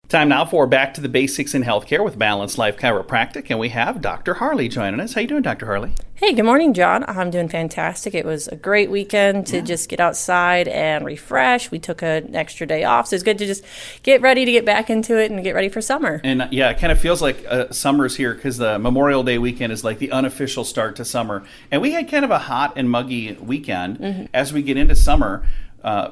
Time now for Back to the Basics in Healthcare with Balanced Life Chiropractic, and we have Dr. Harley joining us. How you doing, Dr. Harley? Hey, good morning, John. I'm doing fantastic. It was a great weekend to just get outside and refresh. We took an extra day off, so it's good to just get ready to get back into it and get ready for summer. And yeah, it kind of feels like summer's here because the Memorial Day weekend is like the unofficial start to summer. And we had kind of a hot and muggy weekend. As we get into summer,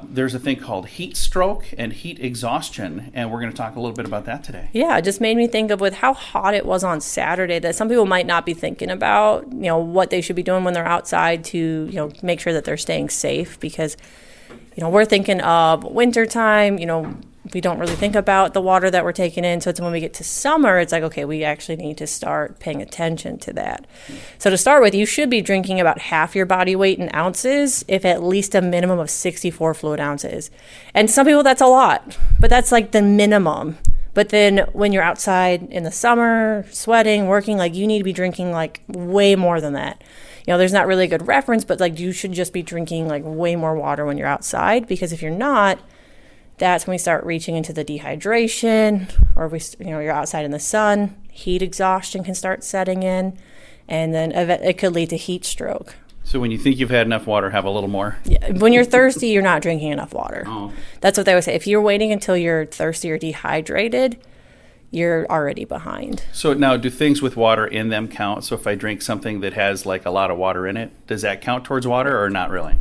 there's a thing called heat stroke and heat exhaustion, and we're going to talk a little bit about that today. Yeah, it just made me think of with how hot it was on Saturday that some people might not be thinking about, what they should be doing when they're outside to, make sure that they're staying safe because, we're thinking of wintertime, we don't really think about the water that we're taking in. So it's when we get to summer, it's like, okay, we actually need to start paying attention to that. So to start with, you should be drinking about half your body weight in ounces, if at least a minimum of 64 fluid ounces. And some people, that's a lot, but that's like the minimum. But then when you're outside in the summer, sweating, working, you need to be drinking way more than that. There's not really a good reference, but you should just be drinking way more water when you're outside, because if you're not, that's when we start reaching into the dehydration, or you're outside in the sun, heat exhaustion can start setting in, and then it could lead to heat stroke. So when you think you've had enough water, have a little more? Yeah, when you're thirsty, you're not drinking enough water. Oh. That's what they would say. If you're waiting until you're thirsty or dehydrated, you're already behind. So now, do things with water in them count? So if I drink something that has a lot of water in it, does that count towards water or not really?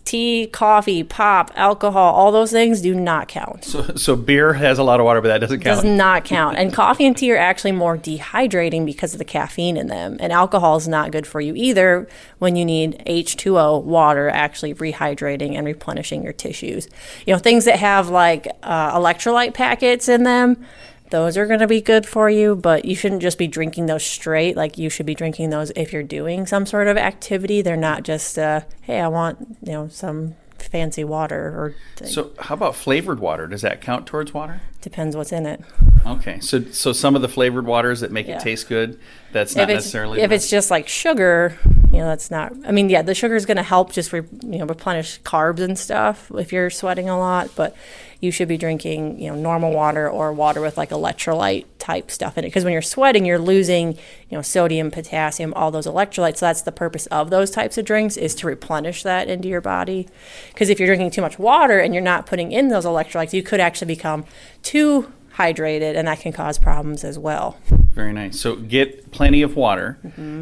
Tea, coffee, pop, alcohol, all those things do not count. So beer has a lot of water, but that doesn't count? Does not count. And coffee and tea are actually more dehydrating because of the caffeine in them. And alcohol is not good for you either when you need H2O, water, actually rehydrating and replenishing your tissues. Things that have electrolyte packets in them, those are going to be good for you, but you shouldn't just be drinking those straight. You should be drinking those if you're doing some sort of activity. They're not just, hey, I want, some fancy water or thing. So how about flavored water? Does that count towards water? Depends what's in it. Okay. So some of the flavored waters that make it taste good, that's not necessarily... If it's just sugar, that's not... the sugar is going to help just, replenish carbs and stuff if you're sweating a lot, but you should be drinking, normal water or water with electrolyte type stuff in it. Because when you're sweating, you're losing, sodium, potassium, all those electrolytes. So that's the purpose of those types of drinks, is to replenish that into your body. Because if you're drinking too much water and you're not putting in those electrolytes, you could actually become too hydrated, and that can cause problems as well. Very nice. So get plenty of water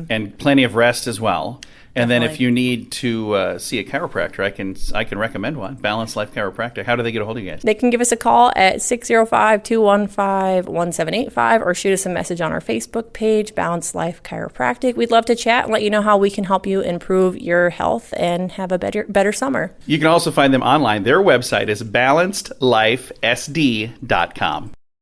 and plenty of rest as well. And Definitely. Then if you need to see a chiropractor, I can recommend one, Balanced Life Chiropractic. How do they get a hold of you guys? They can give us a call at 605-215-1785 or shoot us a message on our Facebook page, Balanced Life Chiropractic. We'd love to chat and let you know how we can help you improve your health and have a better summer. You can also find them online. Their website is balancedlifesd.com.